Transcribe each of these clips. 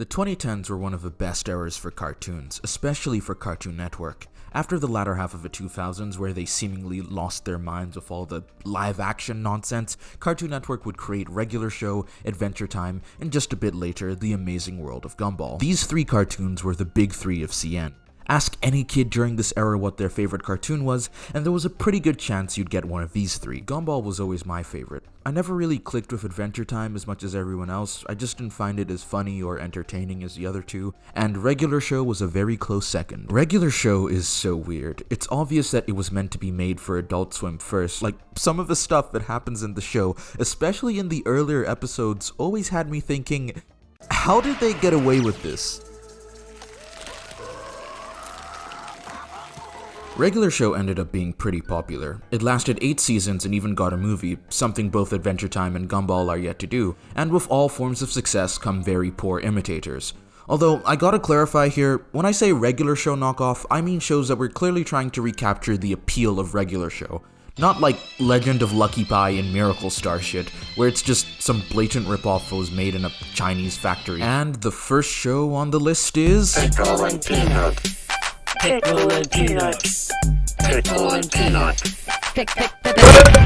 The 2010s were one of the best eras for cartoons, especially for Cartoon Network. After the latter half of the 2000s, where they seemingly lost their minds with all the live-action nonsense, Cartoon Network would create Regular Show, Adventure Time, and just a bit later, The Amazing World of Gumball. These three cartoons were the big three of CN. Ask any kid during this era what their favorite cartoon was, and there was a pretty good chance you'd get one of these three. Gumball was always my favorite. I never really clicked with Adventure Time as much as everyone else, I just didn't find it as funny or entertaining as the other two, and Regular Show was a very close second. Regular Show is so weird. It's obvious that it was meant to be made for Adult Swim first. Like, some of the stuff that happens in the show, especially in the earlier episodes, always had me thinking, how did they get away with this? Regular Show ended up being pretty popular. It lasted 8 seasons and even got a movie, something both Adventure Time and Gumball are yet to do, and with all forms of success come very poor imitators. Although, I gotta clarify here, when I say Regular Show knockoff, I mean shows that were clearly trying to recapture the appeal of Regular Show. Not like Legend of Lucky Pie and Miracle Star shit, where it's just some blatant ripoff that was made in a Chinese factory. And the first show on the list is... Pickle and Peanut. Pickle and Peanut. Pickle and Peanut.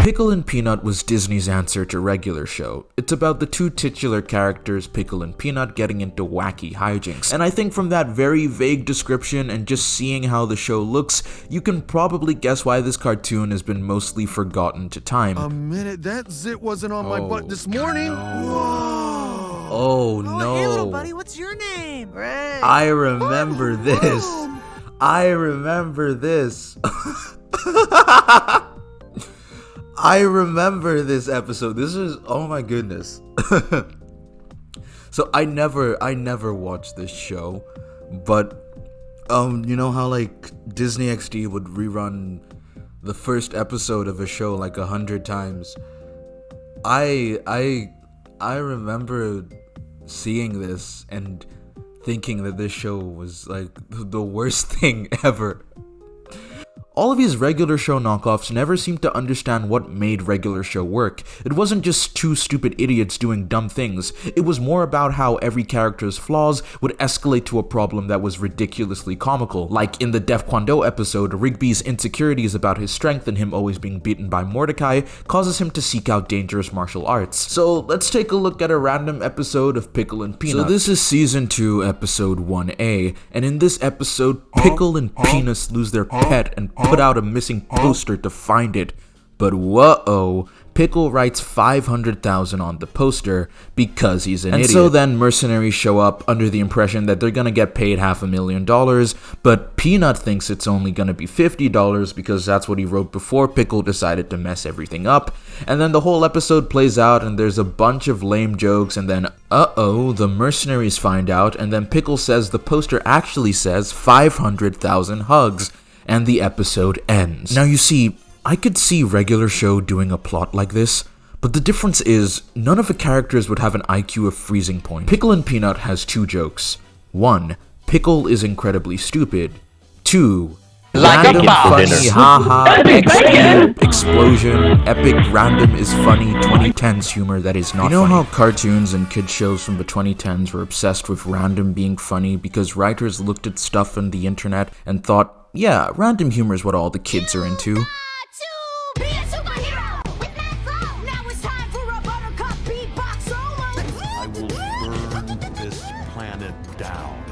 Pickle and Peanut was Disney's answer to Regular Show. It's about the two titular characters, Pickle and Peanut, getting into wacky hijinks. And I think from that very vague description and just seeing how the show looks, you can probably guess why this cartoon has been mostly forgotten to time. A minute, that zit wasn't on my butt this morning. Whoa. Oh no. Hey little buddy, what's your name? Ray. I remember this. I remember this. I remember this episode. This is, oh my goodness. So I never watched this show, but you know how like Disney XD would rerun the first episode of a show like 100 times. I remember seeing this and thinking that this show was like the worst thing ever. All of these Regular Show knockoffs never seemed to understand what made Regular Show work. It wasn't just two stupid idiots doing dumb things. It was more about how every character's flaws would escalate to a problem that was ridiculously comical. Like in the Def Kwon Do episode, Rigby's insecurities about his strength and him always being beaten by Mordecai causes him to seek out dangerous martial arts. So let's take a look at a random episode of Pickle and Peanut. So this is season 2, episode 1A, and in this episode, Pickle and Peanut lose their pet and put out a missing poster to find it. But whoa, Pickle writes 500,000 on the poster because he's an idiot. And so then mercenaries show up under the impression that they're gonna get paid $500,000, but Peanut thinks it's only gonna be $50 because that's what he wrote before Pickle decided to mess everything up. And then the whole episode plays out and there's a bunch of lame jokes, and then the mercenaries find out, and then Pickle says the poster actually says 500,000 hugs. And the episode ends. Now you see, I could see Regular Show doing a plot like this, but the difference is, none of the characters would have an IQ of freezing point. Pickle and Peanut has 2 jokes. 1. Pickle is incredibly stupid. 2. Like random, a funny, haha, explosion, epic, random is funny, 2010s humor that is not funny. You know how cartoons and kid shows from the 2010s were obsessed with random being funny because writers looked at stuff on the internet and thought, yeah, random humor is what all the kids are into. I will burn this planet down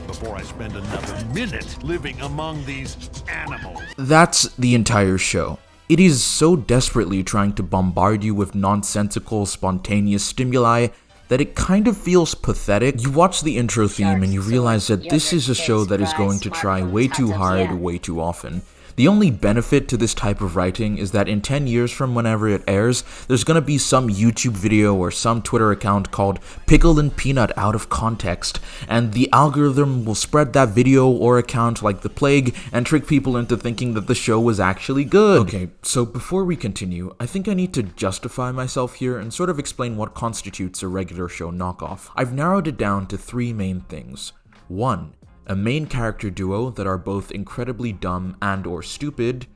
before I spend another minute living among these animals. That's the entire show. It is so desperately trying to bombard you with nonsensical, spontaneous stimuli that it kind of feels pathetic. You watch the intro theme and you realize that this is a show that is going to try way too hard, way too often. The only benefit to this type of writing is that in 10 years from whenever it airs, there's gonna be some YouTube video or some Twitter account called Pickle and Peanut out of context, and the algorithm will spread that video or account like the plague and trick people into thinking that the show was actually good. Okay, so before we continue, I think I need to justify myself here and sort of explain what constitutes a Regular Show knockoff. I've narrowed it down to 3 main things. 1. A main character duo that are both incredibly dumb and or stupid.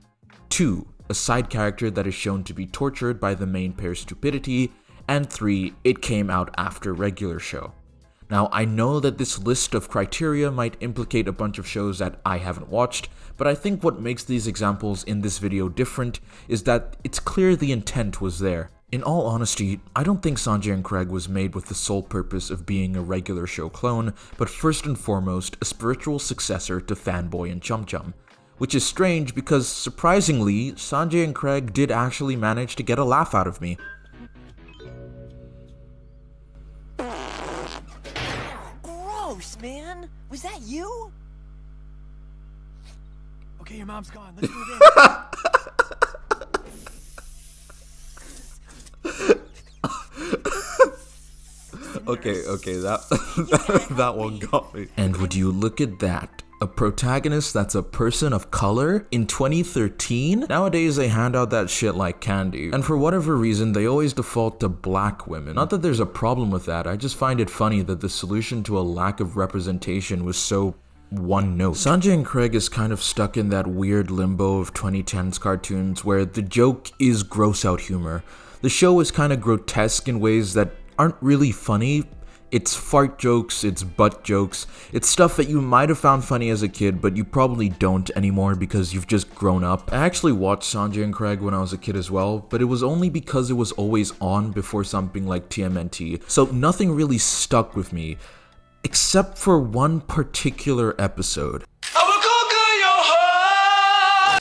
2. A side character that is shown to be tortured by the main pair's stupidity. And 3. It came out after Regular Show. Now, I know that this list of criteria might implicate a bunch of shows that I haven't watched, but I think what makes these examples in this video different is that it's clear the intent was there. In all honesty, I don't think Sanjay and Craig was made with the sole purpose of being a regular show clone, but first and foremost, a spiritual successor to Fanboy and Chum Chum. Which is strange because, surprisingly, Sanjay and Craig did actually manage to get a laugh out of me. Gross, man. Was that you? Okay, your mom's gone. Let's move in. Okay, that one got me. And would you look at that? A protagonist that's a person of color in 2013? Nowadays they hand out that shit like candy. And for whatever reason, they always default to black women. Not that there's a problem with that, I just find it funny that the solution to a lack of representation was so one note. Sanjay and Craig is kind of stuck in that weird limbo of 2010s cartoons where the joke is gross out humor. The show is kind of grotesque in ways that aren't really funny. It's fart jokes, it's butt jokes, it's stuff that you might have found funny as a kid, but you probably don't anymore because you've just grown up. I actually watched Sanjay and Craig when I was a kid as well, but it was only because it was always on before something like TMNT, so nothing really stuck with me, except for one particular episode.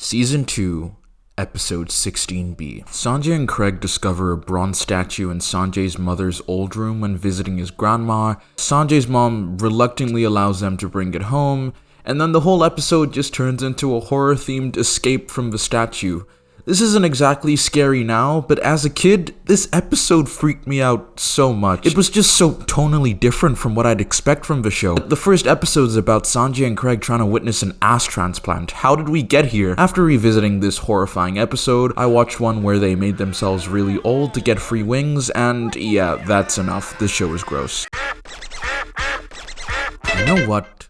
Season 2. Episode 16B. Sanjay and Craig discover a bronze statue in Sanjay's mother's old room when visiting his grandma. Sanjay's mom reluctantly allows them to bring it home, and then the whole episode just turns into a horror-themed escape from the statue. This isn't exactly scary now, but as a kid, this episode freaked me out so much. It was just so tonally different from what I'd expect from the show. The first episode is about Sanjay and Craig trying to witness an ass transplant. How did we get here? After revisiting this horrifying episode, I watched one where they made themselves really old to get free wings, and yeah, that's enough. This show is gross. You know what?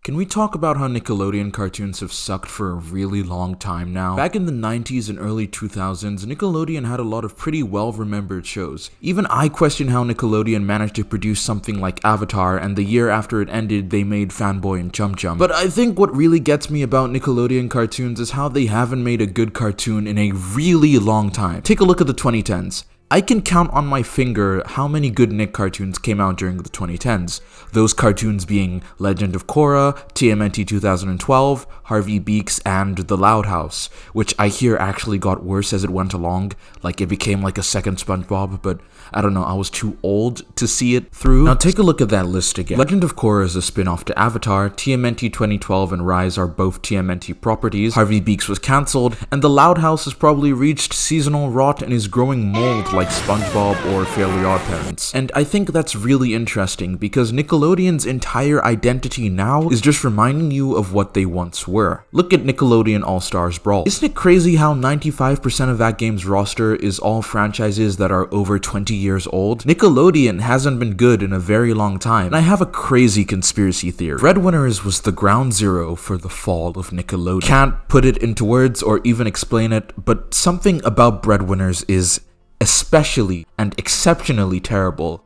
Can we talk about how Nickelodeon cartoons have sucked for a really long time now? Back in the 90s and early 2000s, Nickelodeon had a lot of pretty well-remembered shows. Even I question how Nickelodeon managed to produce something like Avatar, and the year after it ended, they made Fanboy and Chum Chum. But I think what really gets me about Nickelodeon cartoons is how they haven't made a good cartoon in a really long time. Take a look at the 2010s. I can count on my finger how many good Nick cartoons came out during the 2010s. Those cartoons being Legend of Korra, TMNT 2012, Harvey Beaks, and The Loud House, which I hear actually got worse as it went along, like it became like a second SpongeBob, but I don't know, I was too old to see it through. Now take a look at that list again. Legend of Korra is a spin-off to Avatar, TMNT 2012 and Rise are both TMNT properties, Harvey Beaks was cancelled, and The Loud House has probably reached seasonal rot and is growing mold like SpongeBob or Fairly OddParents. And I think that's really interesting because Nickelodeon's entire identity now is just reminding you of what they once were. Look at Nickelodeon All-Stars Brawl. Isn't it crazy how 95% of that game's roster is all franchises that are over 20 years old? Nickelodeon hasn't been good in a very long time, and I have a crazy conspiracy theory. Breadwinners was the ground zero for the fall of Nickelodeon. Can't put it into words or even explain it, but something about Breadwinners is especially and exceptionally terrible.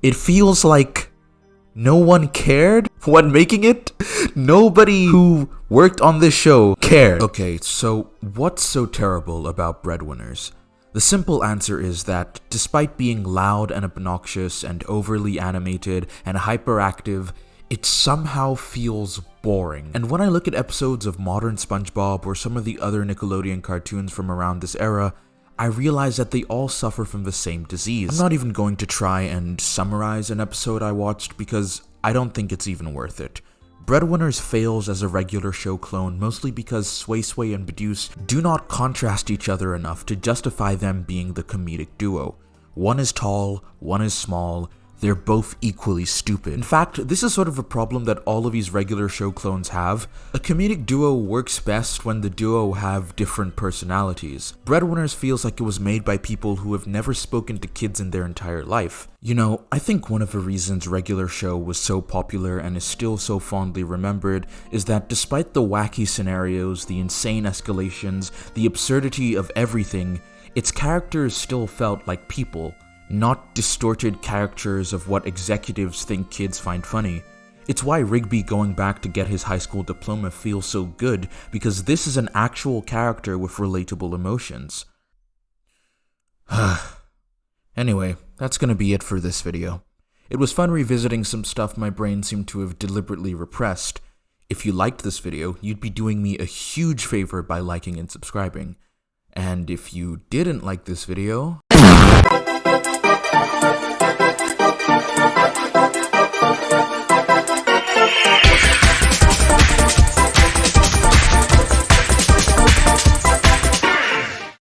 It feels like no one cared when making it. Nobody who worked on this show cared. Okay, so what's so terrible about Breadwinners? The simple answer is that despite being loud and obnoxious and overly animated and hyperactive, it somehow feels boring. And when I look at episodes of modern SpongeBob or some of the other Nickelodeon cartoons from around this era, I realize that they all suffer from the same disease. I'm not even going to try and summarize an episode I watched because I don't think it's even worth it. Breadwinners fails as a regular show clone mostly because Sway Sway and Badooz do not contrast each other enough to justify them being the comedic duo. One is tall, one is small, they're both equally stupid. In fact, this is sort of a problem that all of these regular show clones have. A comedic duo works best when the duo have different personalities. Breadwinners feels like it was made by people who have never spoken to kids in their entire life. You know, I think one of the reasons regular show was so popular and is still so fondly remembered is that despite the wacky scenarios, the insane escalations, the absurdity of everything, its characters still felt like people. not distorted caricatures of what executives think kids find funny. It's why Rigby going back to get his high school diploma feels so good, because this is an actual character with relatable emotions. Anyway, that's gonna be it for this video. It was fun revisiting some stuff my brain seemed to have deliberately repressed. If you liked this video, you'd be doing me a huge favor by liking and subscribing. And if you didn't like this video...